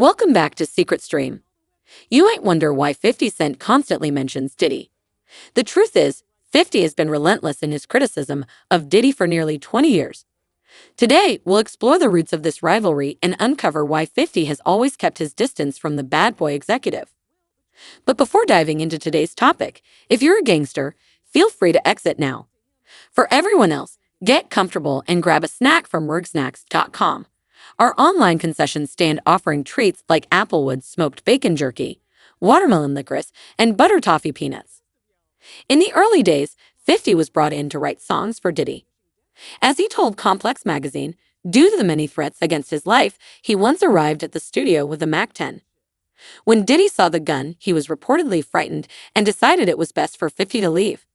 Welcome back to Secret Stream. You might wonder why 50 Cent constantly mentions Diddy. The truth is, 50 has been relentless in his criticism of Diddy for nearly 20 years. Today, we'll explore the roots of this rivalry and uncover why 50 has always kept his distance from the bad boy executive. But before diving into today's topic, if you're a gangster, feel free to exit now. For everyone else, get comfortable and grab a snack from rigsnacks.com. Our online concession stand offering treats like Applewood smoked bacon jerky, watermelon licorice, and butter toffee peanuts. In the early days, 50 was brought in to write songs for Diddy. As he told Complex magazine, due to the many threats against his life, he once arrived at the studio with a Mac-10. When Diddy saw the gun, he was reportedly frightened and decided it was best for 50 to leave.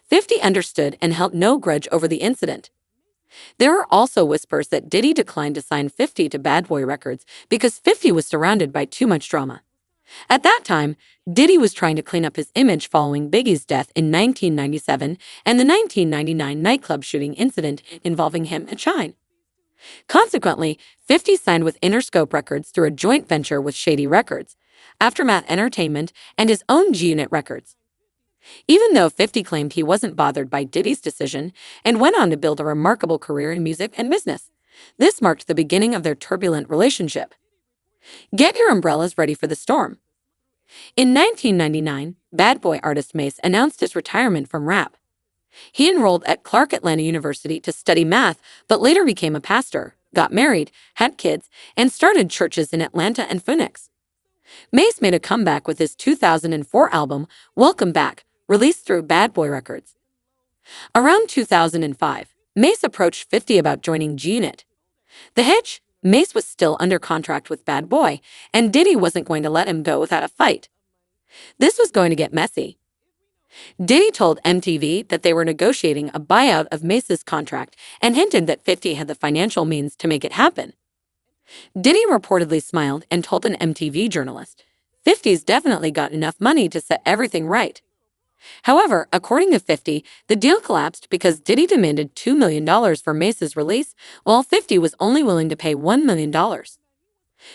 50 understood and held no grudge over the incident. There are also whispers that Diddy declined to sign 50 to Bad Boy Records because 50 was surrounded by too much drama. At that time, Diddy was trying to clean up his image following Biggie's death in 1997 and the 1999 nightclub shooting incident involving him and Shine. Consequently, 50 signed with Interscope Records through a joint venture with Shady Records, Aftermath Entertainment, and his own G-Unit Records. Even though 50 claimed he wasn't bothered by Diddy's decision and went on to build a remarkable career in music and business, this marked the beginning of their turbulent relationship. Get your umbrellas ready for the storm. In 1999, bad boy artist Mase announced his retirement from rap. He enrolled at Clark Atlanta University to study math, but later became a pastor, got married, had kids, and started churches in Atlanta and Phoenix. Mase made a comeback with his 2004 album, Welcome Back, released through Bad Boy Records. Around 2005, Mase approached 50 about joining G-Unit. The hitch? Mase was still under contract with Bad Boy, and Diddy wasn't going to let him go without a fight. This was going to get messy. Diddy told MTV that they were negotiating a buyout of Mase's contract and hinted that 50 had the financial means to make it happen. Diddy reportedly smiled and told an MTV journalist, "50's definitely got enough money to set everything right." However, according to 50, the deal collapsed because Diddy demanded $2 million for Mase's release, while 50 was only willing to pay $1 million.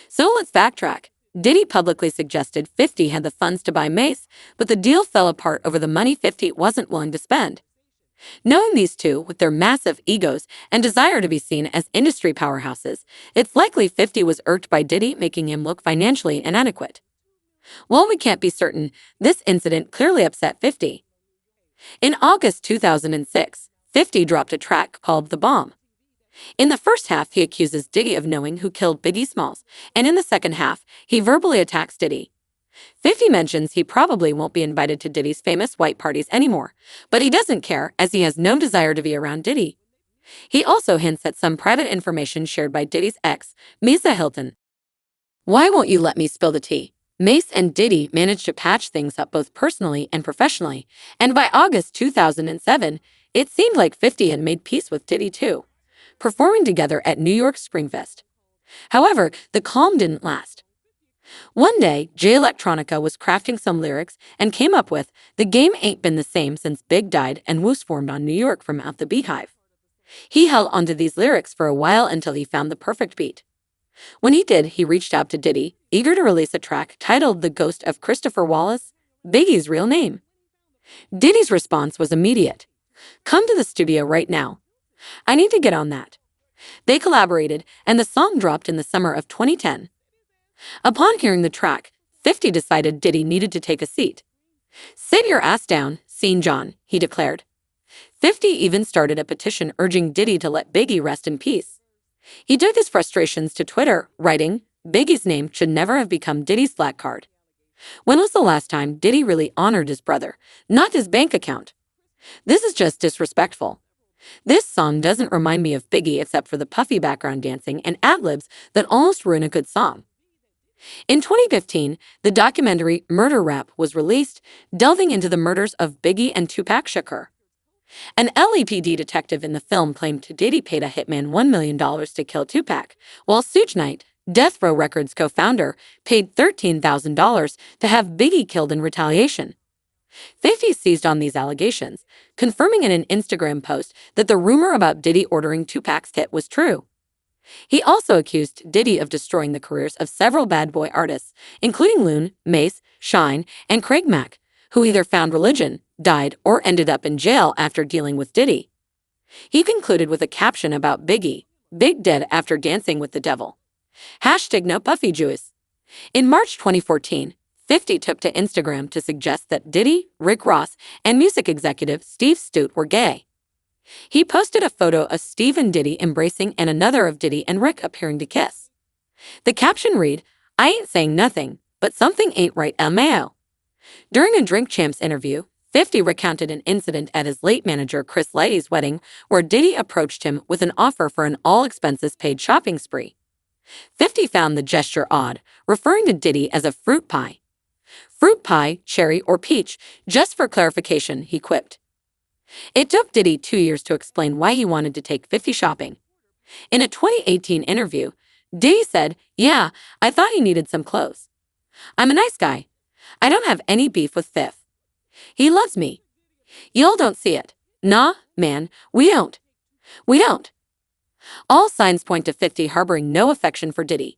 So let's backtrack. Diddy publicly suggested 50 had the funds to buy Mase, but the deal fell apart over the money 50 wasn't willing to spend. Knowing these two, with their massive egos and desire to be seen as industry powerhouses, it's likely 50 was irked by Diddy making him look financially inadequate. While we can't be certain, this incident clearly upset 50. In August 2006, 50 dropped a track called The Bomb. In the first half, he accuses Diddy of knowing who killed Biggie Smalls, and in the second half, he verbally attacks Diddy. 50 mentions he probably won't be invited to Diddy's famous white parties anymore, but he doesn't care as he has no desire to be around Diddy. He also hints at some private information shared by Diddy's ex, Mase Hilton. Why won't you let me spill the tea? Mase and Diddy managed to patch things up both personally and professionally, and by August 2007, it seemed like 50 had made peace with Diddy too, performing together at New York's Springfest. However, the calm didn't last. One day, Electronica was crafting some lyrics and came up with, "The game ain't been the same since Big died and Woos formed on New York from Out the Beehive." He held onto these lyrics for a while until he found the perfect beat. When he did, he reached out to Diddy, eager to release a track titled The Ghost of Christopher Wallace, Biggie's real name. Diddy's response was immediate. "Come to the studio right now. I need to get on that." They collaborated, and the song dropped in the summer of 2010. Upon hearing the track, 50 decided Diddy needed to take a seat. "Sit your ass down, Scene John," he declared. 50 even started a petition urging Diddy to let Biggie rest in peace. He took his frustrations to Twitter, writing, "Biggie's name should never have become Diddy's black card." When was the last time Diddy really honored his brother, not his bank account? This is just disrespectful. This song doesn't remind me of Biggie except for the puffy background dancing and ad-libs that almost ruin a good song. In 2015, the documentary Murder Rap was released, delving into the murders of Biggie and Tupac Shakur. An LAPD detective in the film claimed Diddy paid a hitman $1 million to kill Tupac, while Suge Knight, Death Row Records co-founder, paid $13,000 to have Biggie killed in retaliation. 50 seized on these allegations, confirming in an Instagram post that the rumor about Diddy ordering Tupac's hit was true. He also accused Diddy of destroying the careers of several bad boy artists, including Loon, Mase, Shine, and Craig Mack, who either found religion, died, or ended up in jail after dealing with Diddy. He concluded with a caption about Biggie, Big dead after dancing with the devil. Hashtag no puffy juice. In March 2014, 50 took to Instagram to suggest that Diddy, Rick Ross, and music executive Steve Stute were gay. He posted a photo of Steve and Diddy embracing and another of Diddy and Rick appearing to kiss. The caption read, "I ain't saying nothing, but something ain't right, LMAO." During a Drink Champs interview, 50 recounted an incident at his late manager Chris Lighty's wedding where Diddy approached him with an offer for an all-expenses-paid shopping spree. 50 found the gesture odd, referring to Diddy as a fruit pie. Fruit pie, cherry, or peach, just for clarification, he quipped. It took Diddy 2 years to explain why he wanted to take 50 shopping. In a 2018 interview, Diddy said, "Yeah, I thought he needed some clothes. I'm a nice guy. I don't have any beef with Fifth. He loves me. Y'all don't see it. Nah, man, we don't. We don't." All signs point to 50 harboring no affection for Diddy.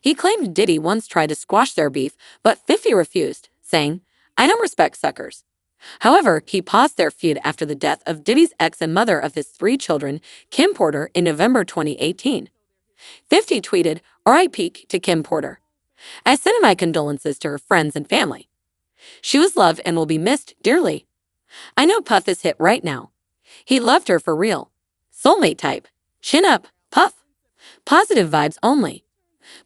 He claimed Diddy once tried to squash their beef, but 50 refused, saying, "I don't respect suckers." However, he paused their feud after the death of Diddy's ex and mother of his 3 children, Kim Porter, in November 2018. 50 tweeted, "RIP to Kim Porter. I send my condolences to her friends and family. She was loved and will be missed dearly. I know Puff is hit right now. He loved her for real. Soulmate type. Chin up, Puff. Positive vibes only."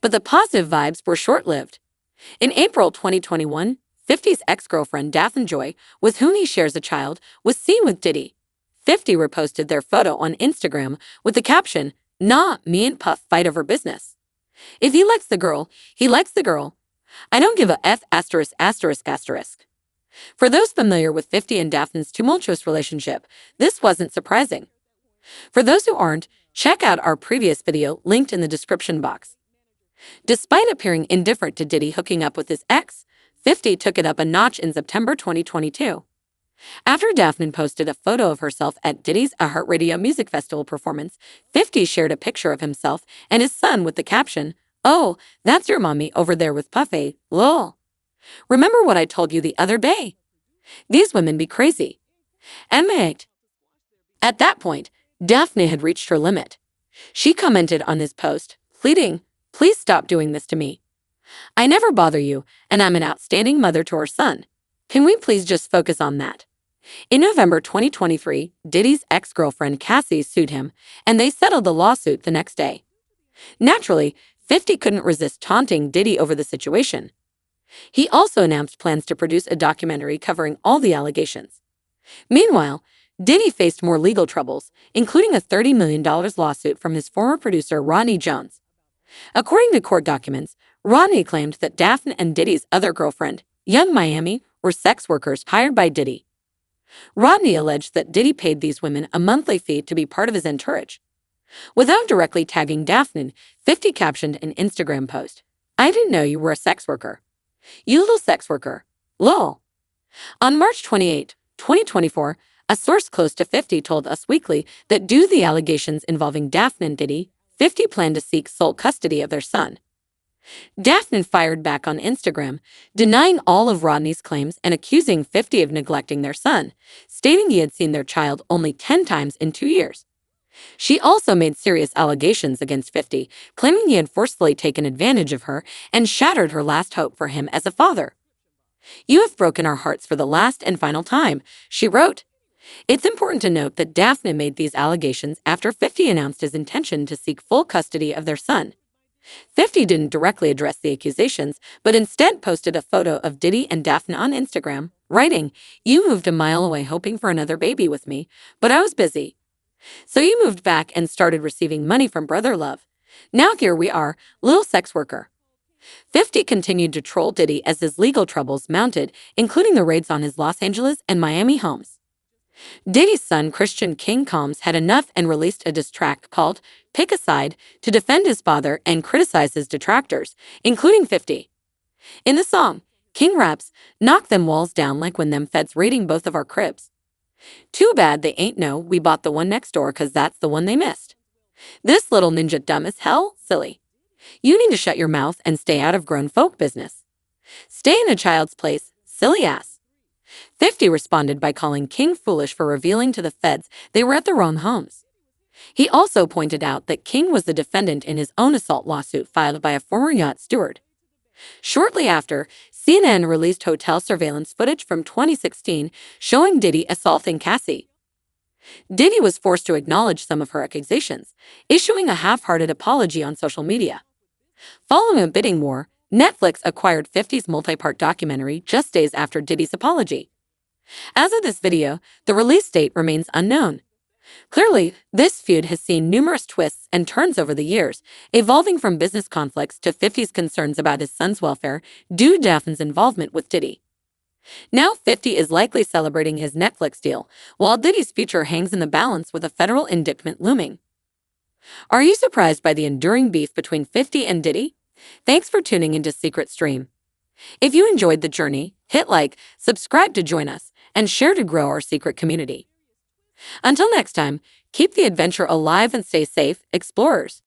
But the positive vibes were short-lived. In April 2021, 50's ex-girlfriend Daphne Joy, with whom he shares a child, was seen with Diddy. 50 reposted their photo on Instagram with the caption, "Nah, me and Puff fight over business. If he likes the girl, he likes the girl. I don't give a F asterisk asterisk asterisk." For those familiar with 50 and Daphne's tumultuous relationship, this wasn't surprising. For those who aren't, check out our previous video linked in the description box. Despite appearing indifferent to Diddy hooking up with his ex, 50 took it up a notch in September 2022. After Daphne posted a photo of herself at Diddy's iHeartRadio Music Festival performance, 50 shared a picture of himself and his son with the caption, "Oh, that's your mommy over there with Puffy, lol. Remember what I told you the other day? These women be crazy." And mate. At that point, Daphne had reached her limit. She commented on his post, pleading, "Please stop doing this to me. I never bother you, and I'm an outstanding mother to our son. Can we please just focus on that?" In November 2023, Diddy's ex-girlfriend Cassie sued him, and they settled the lawsuit the next day. Naturally, 50 couldn't resist taunting Diddy over the situation. He also announced plans to produce a documentary covering all the allegations. Meanwhile, Diddy faced more legal troubles, including a $30 million lawsuit from his former producer Rodney Jones. According to court documents, Rodney claimed that Daphne and Diddy's other girlfriend, Young Miami, were sex workers hired by Diddy. Rodney alleged that Diddy paid these women a monthly fee to be part of his entourage. Without directly tagging Daphne, 50 captioned an Instagram post, "I didn't know you were a sex worker. You little sex worker. Lol." On March 28, 2024, a source close to 50 told Us Weekly that due to the allegations involving Daphne and Diddy, 50 planned to seek sole custody of their son. Daphne fired back on Instagram, denying all of Rodney's claims and accusing 50 of neglecting their son, stating he had seen their child only 10 times in 2 years. She also made serious allegations against 50, claiming he had forcefully taken advantage of her and shattered her last hope for him as a father. "You have broken our hearts for the last and final time," she wrote. It's important to note that Daphne made these allegations after 50 announced his intention to seek full custody of their son. 50 didn't directly address the accusations, but instead posted a photo of Diddy and Daphne on Instagram, writing, "You moved a mile away hoping for another baby with me, but I was busy. So you moved back and started receiving money from Brother Love. Now here we are, little sex worker." 50 continued to troll Diddy as his legal troubles mounted, including the raids on his Los Angeles and Miami homes. Diddy's son, Christian King Combs, had enough and released a diss track called "Pick a Side" to defend his father and criticize his detractors, including 50. In the song, King raps, "Knock them walls down like when them feds raiding both of our cribs. Too bad they ain't know we bought the one next door 'cause that's the one they missed. This little ninja dumb as hell, silly. You need to shut your mouth and stay out of grown folk business. Stay in a child's place, silly ass. 50 responded by calling King foolish for revealing to the feds they were at the wrong homes. He also pointed out that King was the defendant in his own assault lawsuit filed by a former yacht steward. Shortly after, CNN released hotel surveillance footage from 2016 showing Diddy assaulting Cassie. Diddy was forced to acknowledge some of her accusations, issuing a half-hearted apology on social media. Following a bidding war, Netflix acquired 50's multi-part documentary just days after Diddy's apology. As of this video, the release date remains unknown. Clearly, this feud has seen numerous twists and turns over the years, evolving from business conflicts to 50's concerns about his son's welfare due to Daphne's involvement with Diddy. Now 50 is likely celebrating his Netflix deal, while Diddy's future hangs in the balance with a federal indictment looming. Are you surprised by the enduring beef between 50 and Diddy? Thanks for tuning into Secret Stream. If you enjoyed the journey, hit like, subscribe to join us, and share to grow our secret community. Until next time, keep the adventure alive and stay safe, explorers.